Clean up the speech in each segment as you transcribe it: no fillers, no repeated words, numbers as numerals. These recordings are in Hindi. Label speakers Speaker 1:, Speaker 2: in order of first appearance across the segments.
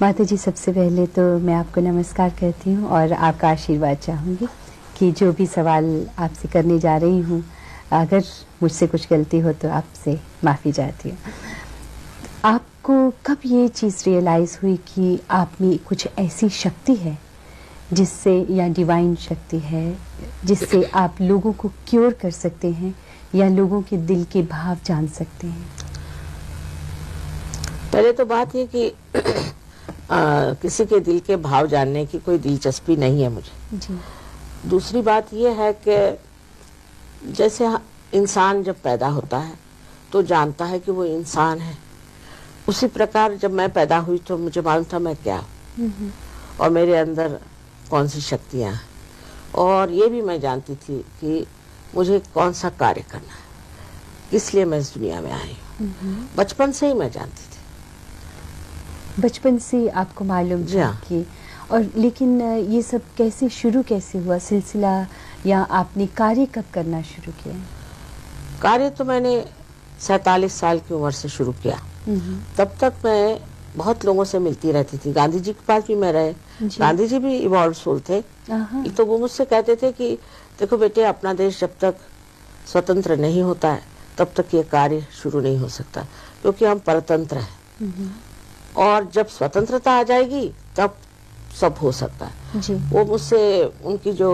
Speaker 1: माता जी, सबसे पहले तो मैं आपको नमस्कार कहती हूँ और आपका आशीर्वाद चाहूँगी कि जो भी सवाल आपसे करने जा रही हूँ, अगर मुझसे कुछ गलती हो तो आपसे माफ़ी चाहती हूँ। आपको कब ये चीज़ रियलाइज़ हुई कि आप में कुछ ऐसी शक्ति है जिससे, या डिवाइन शक्ति है जिससे आप लोगों को क्योर कर सकते हैं या लोगों के दिल के भाव जान सकते हैं?
Speaker 2: पहले तो बात ये कि किसी के दिल के भाव जानने की कोई दिलचस्पी नहीं है मुझे
Speaker 1: जी।
Speaker 2: दूसरी बात ये है कि जैसे इंसान जब पैदा होता है तो जानता है कि वो इंसान है, उसी प्रकार जब मैं पैदा हुई तो मुझे मालूम था मैं क्या हूँ और मेरे अंदर कौन सी शक्तियाँ हैं, और ये भी मैं जानती थी कि मुझे कौन सा कार्य करना है, इसलिए मैं इस दुनिया में आई हूँ। बचपन से ही मैं जानती थी।
Speaker 1: बचपन से आपको मालूम था कि, और लेकिन ये सब कैसे हुआ सिलसिला, या आपने कार्य कब करना शुरू किया?
Speaker 2: कार्य तो मैंने 47 साल की उम्र से शुरू किया। तब तक मैं बहुत लोगों से मिलती रहती थी। गांधी जी के पास भी मैं रहे। गांधी जी भी इवॉल्व सोल थे। तो वो मुझसे कहते थे कि देखो बेटे, अपना देश जब तक स्वतंत्र नहीं होता है तब तक ये कार्य शुरू नहीं हो सकता, क्योंकि हम परतंत्र हैं, और जब स्वतंत्रता आ जाएगी तब सब हो सकता है। जी। वो मुझसे उनकी जो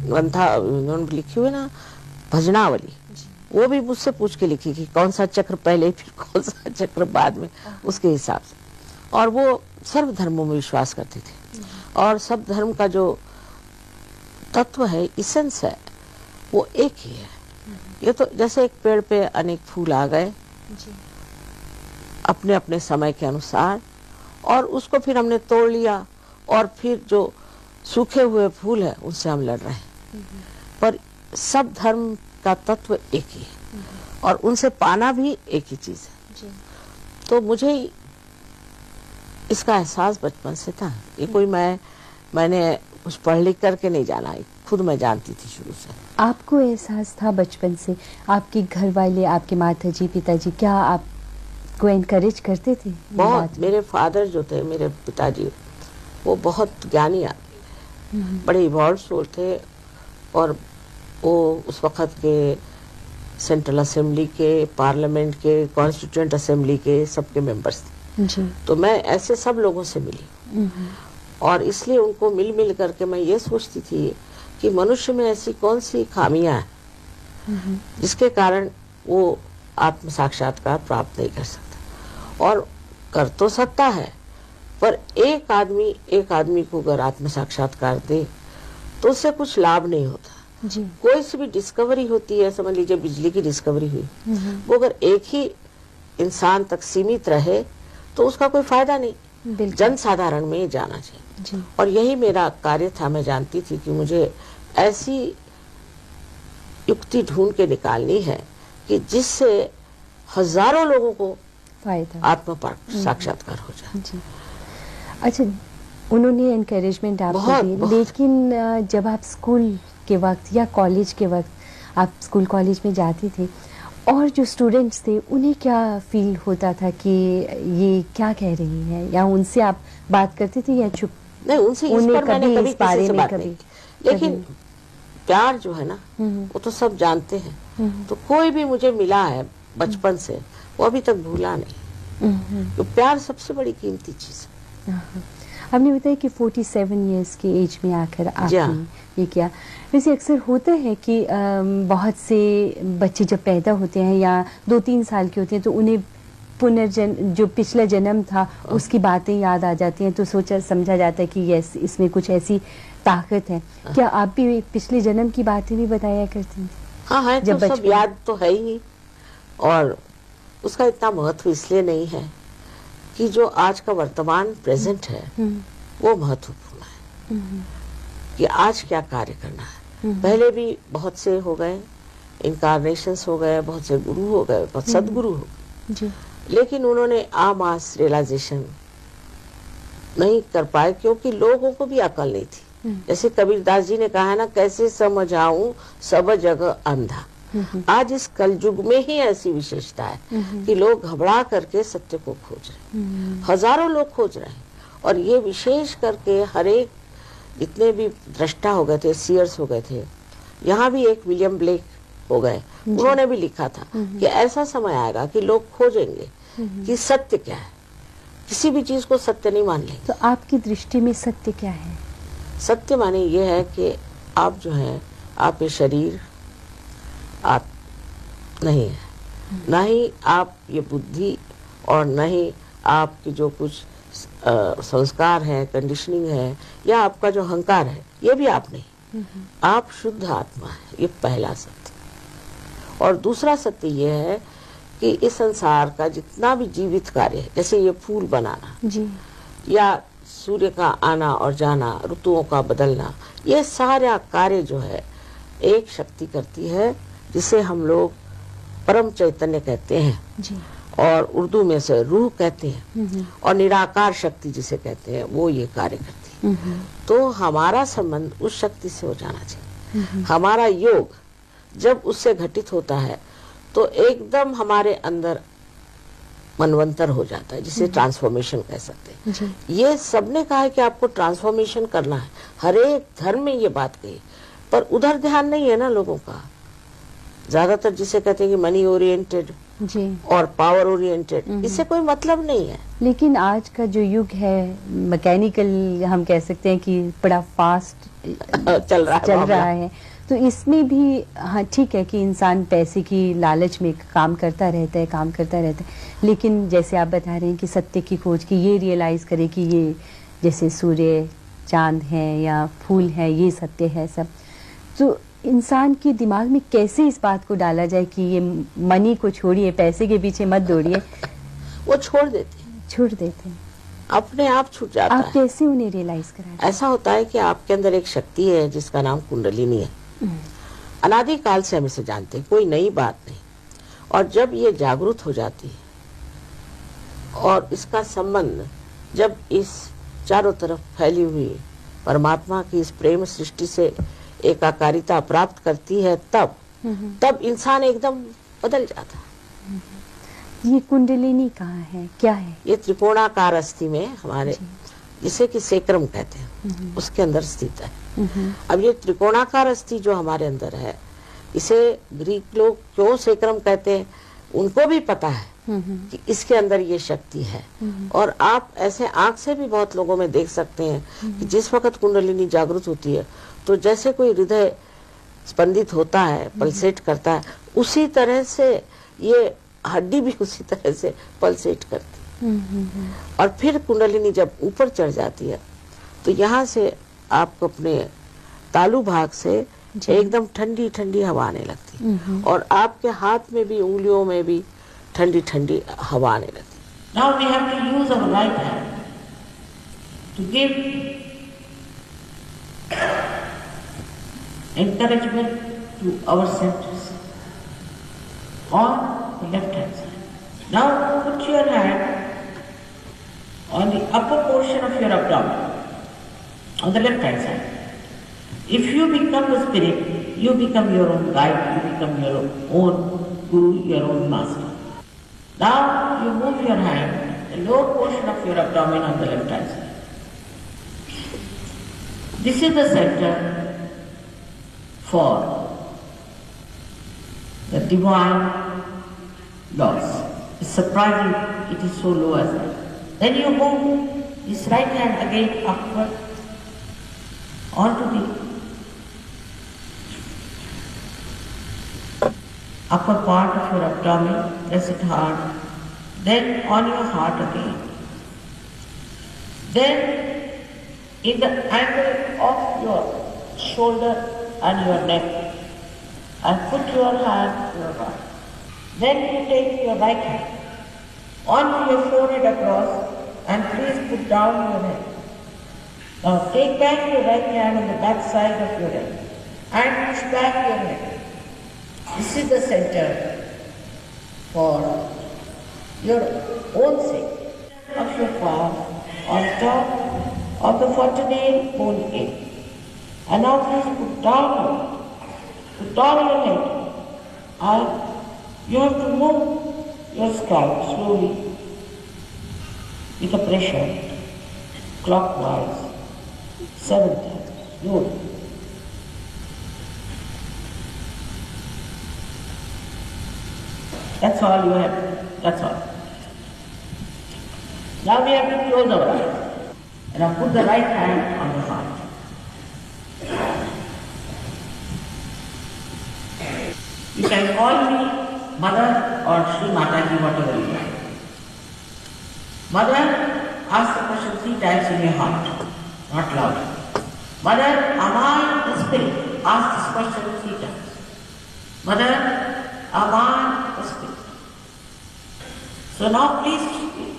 Speaker 2: ग्रंथा उन्होंने लिखी हुई ना भजनावली, वो भी मुझसे पूछ के लिखी कि कौन सा चक्र पहले फिर कौन सा चक्र बाद में, उसके हिसाब से। और वो सर्व धर्मों में विश्वास करते थे, और सब धर्म का जो तत्व है, इसेंस है, वो एक ही है। ये तो जैसे एक पेड़ पे अनेक फूल आ गए अपने अपने समय के अनुसार, और उसको फिर हमने तोड़ लिया, और फिर जो सूखे हुए फूल है उनसे हम लड़ रहे हैं। पर सब धर्म का तत्व एक ही है, और उनसे पाना भी एक ही चीज है। तो मुझे इसका एहसास बचपन से था। ये कोई मैंने कुछ पढ़ लिख करके नहीं जाना, खुद मैं जानती थी शुरू से।
Speaker 1: आपको एहसास था बचपन से? आपके घर वाले, आपके माता जी, पिताजी, क्या आपको एनकरेज करते थे?
Speaker 2: बहुत। मेरे फादर जो थे, मेरे पिताजी, वो बहुत ज्ञानी आदमी, बड़े इवॉल्व सोल थे, और वो उस वक़्त के सेंट्रल असेंबली के, पार्लियामेंट के, कॉन्स्टिट्यूएंट असेंबली के सबके मेंबर्स थे। जी। तो मैं ऐसे सब लोगों से मिली, और इसलिए उनको मिल करके मैं ये सोचती थी कि मनुष्य में ऐसी कौन सी खामियां हैं जिसके कारण वो आत्म साक्षात्कार प्राप्त नहीं कर सकता। और कर तो सकता है, पर एक आदमी को अगर आत्म साक्षात्कार दे तो उससे कुछ लाभ नहीं होता। जी। कोई सी भी डिस्कवरी होती है, समझ लीजिए बिजली की डिस्कवरी हुई, वो अगर एक ही इंसान तक सीमित रहे तो उसका कोई फायदा नहीं। जन साधारण में जाना चाहिए। जी। और यही मेरा कार्य था। मैं जानती थी कि मुझे ऐसी युक्ति ढूंढ के निकालनी है कि जिससे हजारों लोगों को फायदा, आत्म साक्षात्कार हो जाए। जी।
Speaker 1: अच्छा, उन्होंने एनकरेजमेंट आपको दी, लेकिन जब आप स्कूल के वक्त या कॉलेज के वक्त, आप स्कूल कॉलेज में जाती थी, और जो स्टूडेंट्स थे उन्हें क्या फील होता था कि ये क्या कह रही है, या उनसे आप बात करते थे या चुप?
Speaker 2: नहीं, उनसे इस पर मैंने कभी किसी से बात नहीं, लेकिन प्यार जो है ना वो तो सब जानते हैं। तो कोई भी मुझे मिला है बचपन से, वो अभी तक भूला नहीं। तो प्यार सबसे बड़ी कीमती चीज है।
Speaker 1: आपने बताया कि 47 इयर्स की एज में आकर आपने ये किया। वैसे अक्सर होता है कि बहुत से बच्चे जब पैदा होते हैं या 2-3 साल के होते हैं तो उन्हें पुनर्जन्म, जो पिछला जन्म था उसकी बातें याद आ जाती हैं, तो सोचा समझा जाता है कि यस, इसमें कुछ ऐसी ताकत है। क्या आप भी पिछले जन्म की बातें भी बताया करती हैं?
Speaker 2: हाँ है, जब तो सब याद तो है ही, और उसका इतना महत्व इसलिए नहीं है कि जो आज का वर्तमान प्रेजेंट है वो महत्वपूर्ण है कि आज क्या कार्य करना है। पहले भी बहुत से हो गए, इनकारनेशंस हो गए, बहुत से गुरु हो गए, बहुत सदगुरु हो गए, लेकिन उन्होंने आमास रियलाइजेशन नहीं कर पाए, क्योंकि लोगों को भी अकल नहीं थी। जैसे कबीरदास जी ने कहा है ना, कैसे समझाऊं सब जगह अंधा। आज इस कलयुग में ही ऐसी विशेषता है कि लोग घबरा करके सत्य को खोज रहे हैं। हजारों लोग खोज रहे हैं, और ये विशेष करके हर एक जितने भी दृष्टा हो गए थे, सीयर्स हो गए थे, यहाँ भी एक विलियम ब्लेक हो गए, उन्होंने भी लिखा था कि ऐसा समय आएगा कि लोग खोजेंगे कि सत्य क्या है, किसी भी चीज को सत्य नहीं मान लेंगे।
Speaker 1: तो आपकी दृष्टि में सत्य क्या है?
Speaker 2: सत्य माने ये है कि आप जो है, आप ये शरीर आप नहीं है, ना ही आप ये बुद्धि और न ही आपकी जो कुछ संस्कार है, कंडीशनिंग है, या आपका जो अहंकार है, ये भी आप नहीं। आप शुद्ध आत्मा है, ये पहला सत्य। और दूसरा सत्य ये है कि इस संसार का जितना भी जीवित कार्य है, जैसे ये फूल बनाना
Speaker 1: जी,
Speaker 2: या सूर्य का आना और जाना, ऋतुओं का बदलना, ये सारा कार्य जो है एक शक्ति करती है, जिसे हम लोग परम चैतन्य कहते हैं
Speaker 1: जी,
Speaker 2: और उर्दू में से रूह कहते हैं, और निराकार शक्ति जिसे कहते हैं, वो ये कार्य करती है। तो हमारा संबंध उस शक्ति से हो जाना चाहिए। हमारा योग जब उससे घटित होता है तो एकदम हमारे अंदर मनवंतर हो जाता है, जिसे ट्रांसफॉर्मेशन कह सकते हैं। ये सबने कहा है कि आपको ट्रांसफॉर्मेशन करना है, हर एक धर्म में ये बात कही, पर उधर ध्यान नहीं है ना लोगों का। ज्यादातर जिसे कहते हैं कि मनी ओरिएंटेड
Speaker 1: जी
Speaker 2: और पावर ओरिएंटेड, इससे कोई मतलब नहीं है।
Speaker 1: लेकिन आज का जो युग है मैकेनिकल, हम कह सकते हैं कि बड़ा फास्ट
Speaker 2: चल रहा
Speaker 1: है, तो इसमें भी हाँ ठीक है कि इंसान पैसे की लालच में काम करता रहता है, लेकिन जैसे आप बता रहे हैं कि सत्य की खोज की, ये रियलाइज करे कि ये जैसे सूर्य चांद है या फूल है, ये सत्य है सब। तो इंसान के दिमाग में कैसे इस बात को डाला जाए कि ये मनी को छोड़िए, पैसे के पीछे मत दौड़िए?
Speaker 2: वो छोड़ देते हैं, अपने आप छूट जाता है।
Speaker 1: आप कैसे उन्हें रियलाइज कराएं?
Speaker 2: ऐसा होता है कि आपके अंदर एक शक्ति है जिसका नाम कुंडलिनी है। अनादि काल से हम इसे जानते हैं, कोई नई बात नहीं। और जब ये जागृत हो जाती है और इसका संबंध जब इस चारों तरफ फैली हुई परमात्मा की इस प्रेम सृष्टि से एकाकारिता प्राप्त करती है, तब इंसान एकदम बदल जाता है।
Speaker 1: ये कुंडलिनी कहाँ है, क्या है? ये
Speaker 2: त्रिकोणाकार अस्थि में हमारे, जिसे कि सेक्रम कहते हैं, उसके अंदर स्थित है। अब ये त्रिकोणाकार अस्थि जो हमारे अंदर है, इसे ग्रीक लोग क्यों सेक्रम कहते हैं, उनको भी पता है कि इसके अंदर ये शक्ति है। और आप ऐसे आंख से भी बहुत लोगों में देख सकते हैं कि जिस वक्त कुंडलिनी जागृत होती है तो जैसे कोई हृदय स्पंदित होता है, पल्सेट करता है, उसी तरह से ये हड्डी भी उसी तरह से पल्सेट करती है। और फिर कुंडलिनी जब ऊपर चढ़ जाती है तो यहाँ से आपको अपने तालू भाग से एकदम ठंडी ठंडी हवा आने लगती है, और आपके हाथ में भी, उंगलियों में भी ठंडी ठंडी हवा आने लगती है। Now we have to use our right hand to give encouragement to our centers on the left hand side. Now put your hand on the upper portion of your abdomen, on the left hand side. If you become the spirit, you become your own guide, you become your own guru, your own master. Now you move your hand, the lower portion of your abdomen on the left hand side. This is the center for the divine laws. It's surprising it is so low as that. Then you move this right hand again upward onto the upper part of your abdomen, press it hard, then on your heart again. Then in the angle of your shoulder and your neck, and put your hand to your heart. Then you take your right hand onto your forehead across and please put down your head. Now take back your right hand on the back side of your head and push back your head. This is the center for your own sake of your palm on top of the fontanelle bone in. And now please put down your head, and you have to move your scalp slowly with a pressure. clockwise 7 times. Slowly. That's all you have to do. That's all. Now we have to close our eyes. And now put the right hand on the heart. You can call me Mother or Sri Mataji, whatever you like. Mother, ask the question 3 times in your heart, not loud. Mother, am I the spirit? Ask this question 3 times. Mother, am I the spirit? So now please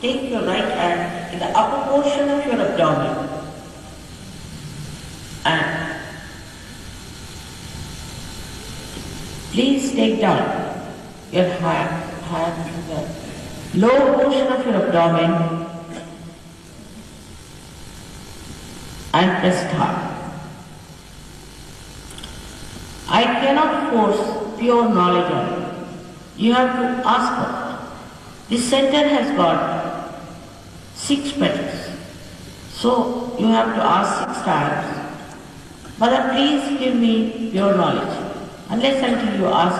Speaker 2: take your right hand in the upper portion of your abdomen and please take down your hand to the lower portion of your abdomen and press it hard. I cannot force pure knowledge on you. You have to ask for it. This center has got 6 petals. So you have to ask 6 times, Mother, please give me pure knowledge. Unless until you ask,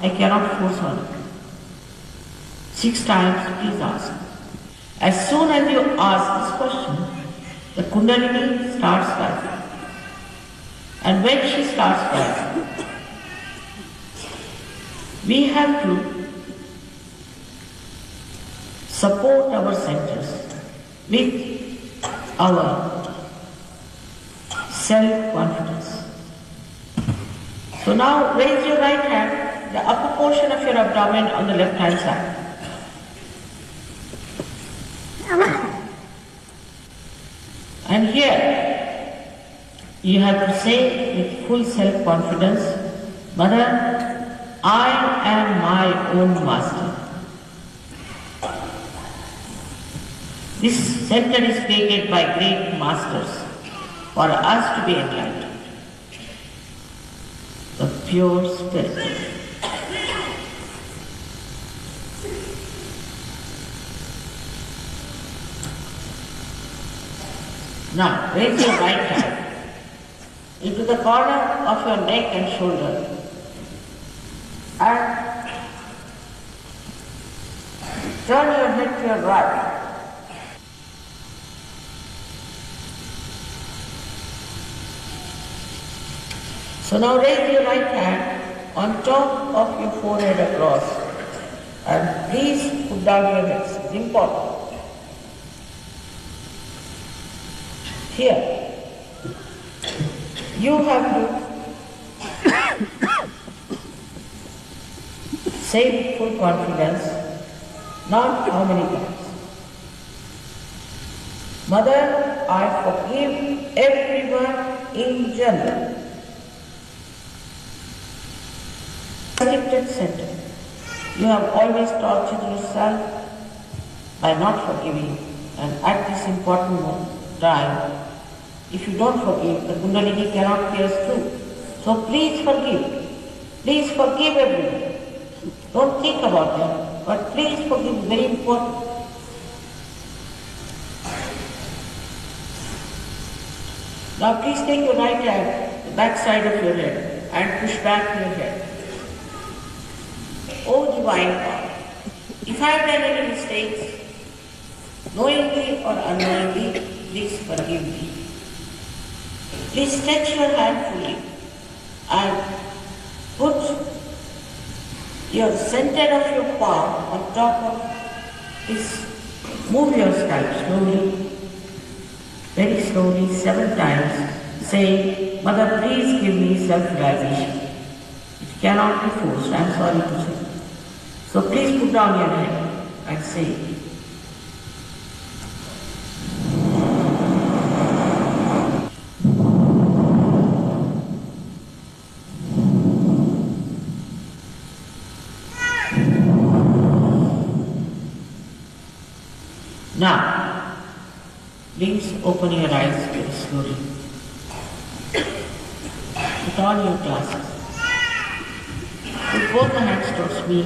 Speaker 2: I cannot force on you. 6 times, please ask. As soon as you ask this question, the Kundalini starts rising. And when she starts rising, we have to support our centers with our self-confidence. So now raise your right hand, the upper portion of your abdomen on the left hand side. And here you have to say with full self-confidence, Mother, I am my own master. This center is created by great masters for us to be enlightened. The pure spirit. Now raise your right hand into the corner of your neck and shoulder and turn your head to your right. So now raise your right hand on top of your forehead across and please put down your hips. It's important. Here, you have to say with full confidence, not how many times. Mother, I forgive everyone in general. Restricted center. You have always tortured yourself by not forgiving, and at this important time, if you don't forgive, the Kundalini cannot pierce through. So please forgive. Please forgive everyone. Don't think about them, but please forgive. Very important. Now please take your right hand, the back side of your head, and push back your head. O Divine God, if I have done any mistakes, knowingly or unknowingly, please forgive me. Please stretch your hand fully and put your center of your palm on top of this. Move your scalp slowly, very slowly, 7 times, saying, Mother, please give me self-realization. It cannot be forced, I am sorry to say. So please put down your head and say, now, please open your eyes very slowly. Put on your glasses. Put both the hands towards me.